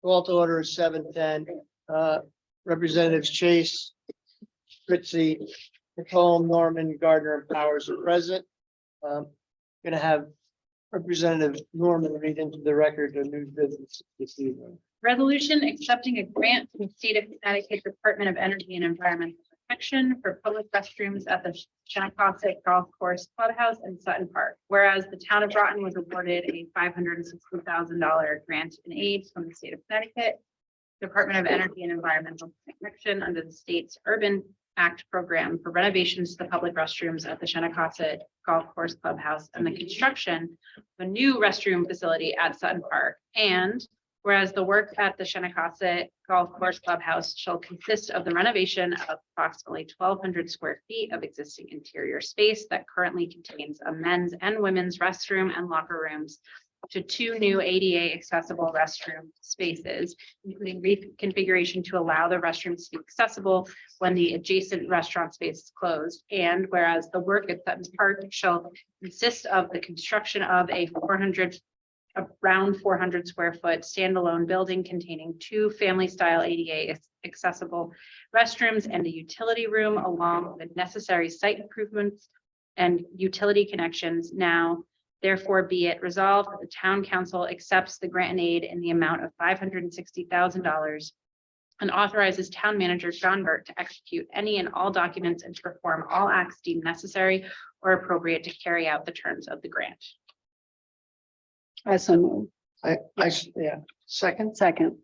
Call to order is 7:10. Representatives Chase, Fritzie, Jacome, Norman, Gardner, and Powers are present. Going to have Representative Norman read into the record the new business this evening. Resolution accepting a grant from the state of Connecticut Department of Energy and Environmental Protection for public restrooms at the Shinnecock Golf Course Clubhouse in Sutton Park. Whereas the town of Groton was awarded a $560,000 grant in aid from the state of Connecticut Department of Energy and Environmental Protection under the state's Urban Act program for renovations to the public restrooms at the Shinnecock Golf Course Clubhouse and the construction of a new restroom facility at Sutton Park. And whereas the work at the Shinnecock Golf Course Clubhouse shall consist of the renovation of approximately 1,200 square feet of existing interior space that currently contains a men's and women's restroom and locker rooms to 2 new ADA accessible restroom spaces, including reconfiguration to allow the restrooms to be accessible when the adjacent restaurant space is closed. And whereas the work at Sutton Park shall consist of the construction of around 400 square foot standalone building containing 2 family style ADA accessible restrooms and a utility room, along with necessary site improvements and utility connections. Now, therefore, be it resolved that the town council accepts the grant and aid in the amount of $560,000 and authorizes town manager John Burt to execute any and all documents and to perform all acts deemed necessary or appropriate to carry out the terms of the grant. I so move. Yeah. Second. Second.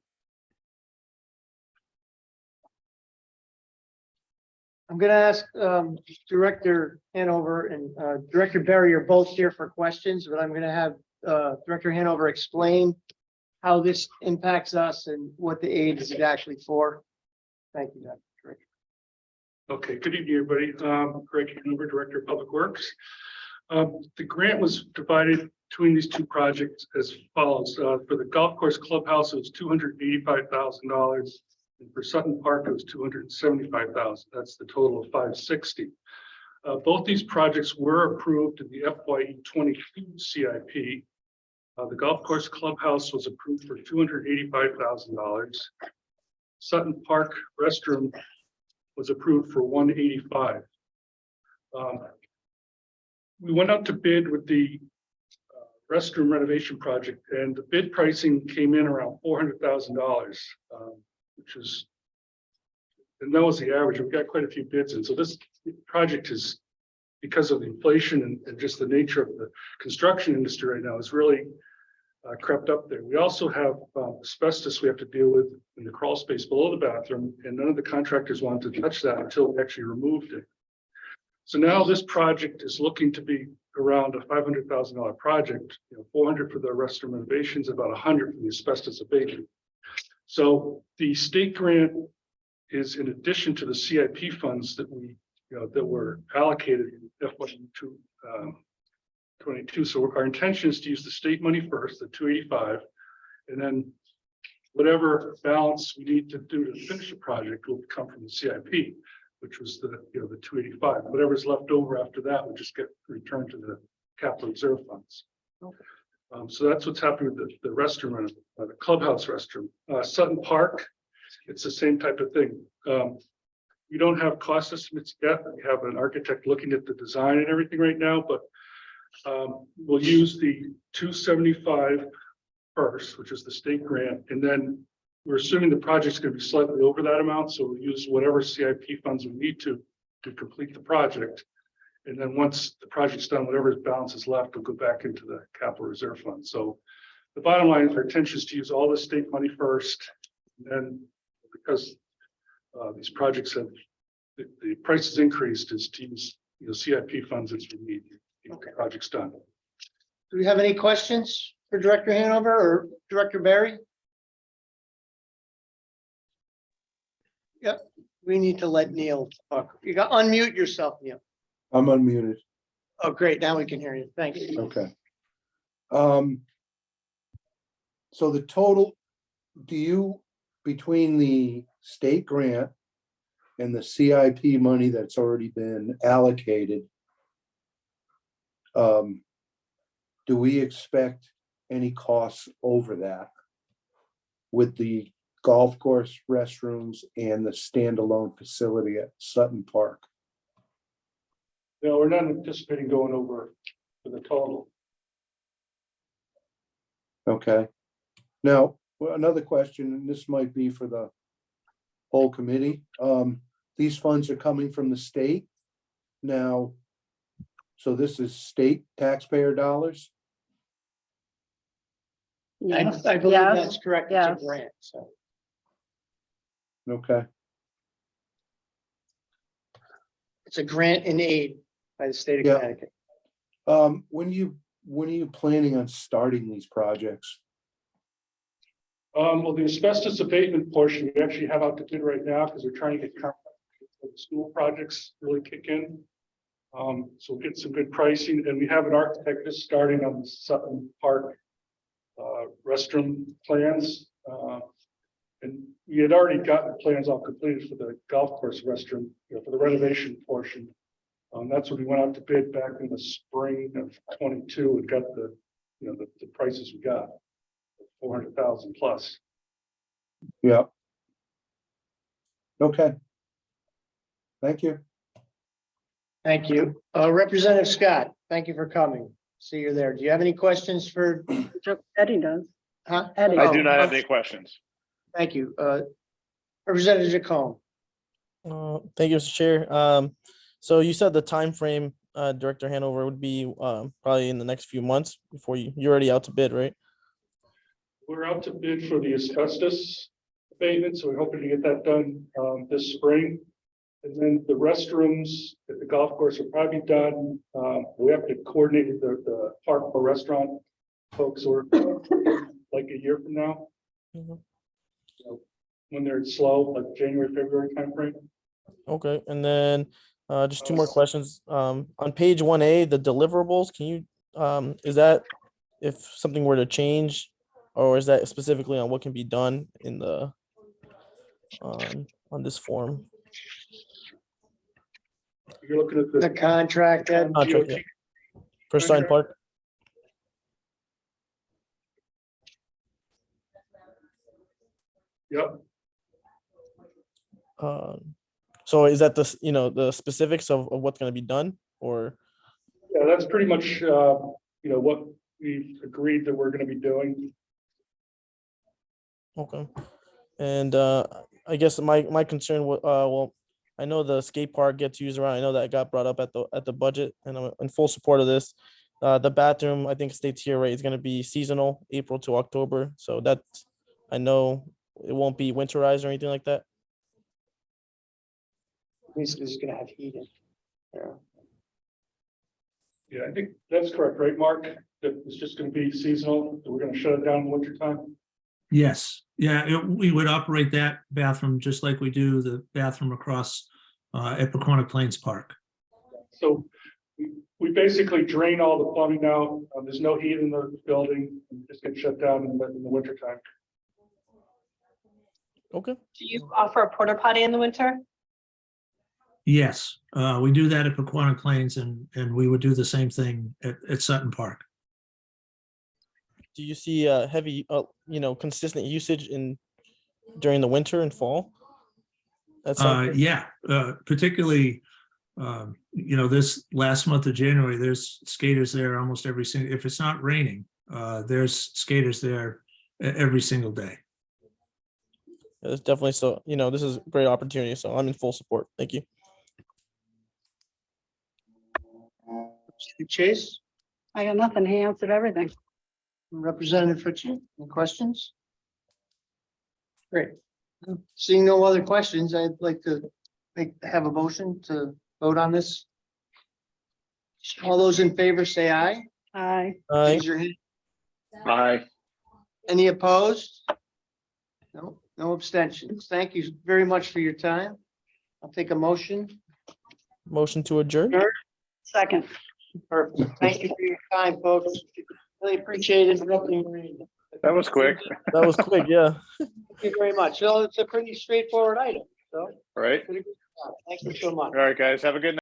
I'm going to ask Director Hanover and Director Berry are both here for questions, but I'm going to have Director Hanover explain how this impacts us and what the aid is actually for. Thank you, Director. Okay, good evening, everybody. Greg Hanover, Director of Public Works. The grant was divided between these 2 projects as follows. For the golf course clubhouse, it was $285,000. And for Sutton Park, it was $275,000. That's the total of $560,000. Both these projects were approved in the FY 22 CIP. The golf course clubhouse was approved for $285,000. Sutton Park restroom was approved for $185,000. We went out to bid with the restroom renovation project, and the bid pricing came in around $400,000, which is, and that was the average. We've got quite a few bids in. So this project is, because of the inflation and just the nature of the construction industry right now, is really crept up there. We also have asbestos we have to deal with in the crawl space below the bathroom, and none of the contractors wanted to touch that until we actually removed it. So now this project is looking to be around a $500,000 project, $400 for the restroom renovations, about $100 for the asbestos abatement. So the state grant is in addition to the CIP funds that we, that were allocated in FY 22. So our intention is to use the state money first, the $285,000, and then whatever balance we need to do to finish the project will come from the CIP, which was the the $285,000. Whatever's left over after that will just get returned to the capital reserve funds. Okay. So that's what's happening with the restroom, the clubhouse restroom. Sutton Park, it's the same type of thing. We don't have cost estimates yet. We have an architect looking at the design and everything right now, but we'll use the $275,000 first, which is the state grant, and then we're assuming the project's going to be slightly over that amount, so we'll use whatever CIP funds we need to complete the project. And then once the project's done, whatever balance is left will go back into the capital reserve fund. So the bottom line is our intention is to use all the state money first. And then because these projects have, the price has increased, is to use CIP funds as we need to get the projects done. Do we have any questions for Director Hanover or Director Berry? Yep, we need to let Neil talk. You got unmute yourself, Neil. I'm unmuted. Oh, great. Now we can hear you. Thank you. Okay. So the total, between the state grant and the CIP money that's already been allocated, do we expect any costs over that with the golf course, restrooms, and the standalone facility at Sutton Park. No, we're not anticipating going over for the total. Okay. Now, another question, and this might be for the whole committee. These funds are coming from the state now. So this is state taxpayer dollars? Yes, I believe yes, that's correct. It's yes. a grant, so. Okay, It's a grant in aid by the state of Yeah. Connecticut. when are you planning on starting these projects? Well, the asbestos abatement portion, we actually have out to bid right now because we're trying to get the school projects really kick in. So we'll get some good pricing, and we have an architect just starting on the Sutton Park restroom plans. And we had already gotten the plans all completed for the golf course restroom, for the renovation portion. That's when we went out to bid back in the spring of 22 and got the prices we got, 400,000 plus. Yeah. Okay. Thank you. Thank you. Representative Scott, thank you for coming. See you there. Do you have any questions for, Eddie does. huh? Eddie. I do not have Oh, any questions. Thank you. Representative Jacome. Thank you, Mr. Chair. So you said the time frame, Director Hanover, would be probably in the next few months before you're already out to bid, right? We're out to bid for the asbestos abatement, so we're hoping to get that done this spring. And then the restrooms at the golf course will probably be done. We have to coordinate with the park or restaurant folks, or like a year from now. Mhm. So when they're slow, like January, February timeframe. Okay, and then just two more questions. On page 1A, the deliverables, can you, is that if something were to change, or is that specifically on what can be done in the on this form? You're looking at The the contract, Ed. Contract, yeah. For Sutton Park? Yep. So is that the specifics of what's gonna be done, or? Yeah, that's pretty much what we've agreed that we're going to be doing. Okay. And I guess my concern well, I know the skate park gets used around. I know that got brought up at the budget, and I'm in full support of this. The bathroom, I think states here, right, is gonna be seasonal, April to October. So that's, I know it won't be winterized or anything like that. Basically, it's gonna have heating. Yeah. Yeah, I think that's correct, right, Mark? That it's just going to be seasonal. That we're going to shut it down in winter time. Yes, yeah, we would operate that bathroom just like we do the bathroom across at Paquonic Plains Park. So we basically drain all the plumbing out. There's no heat in the building. It just gets shut down in the winter time. Okay. Do you offer a porta potty in the winter? Yes, we do that at Paquonic Plains, and we would do the same thing at Sutton Park. Do you see heavy, consistent usage during the winter and fall? That's Yeah, particularly, this last month of January, there's skaters there almost every single, if it's not raining, there's skaters there every single day. it's definitely, so this is a great opportunity. So I'm in full support. Thank you. Chase, I got nothing. He answered everything. Representative Fritchie, any questions? Great. Seeing no other questions, I'd like to have a motion to vote on this. All those in favor say aye. Aye. Raise your hand. Aye. Any opposed? No abstentions. Thank you very much for your time. I'll take a motion. Motion to adjourn. Second. Perfect. Thank you for your time, folks. Really appreciate it. That was quick, That was quick. Yeah. Thank you very much. So it's a pretty straightforward item, so. right? pretty good job. Thank you so much. All right, guys, have a good night.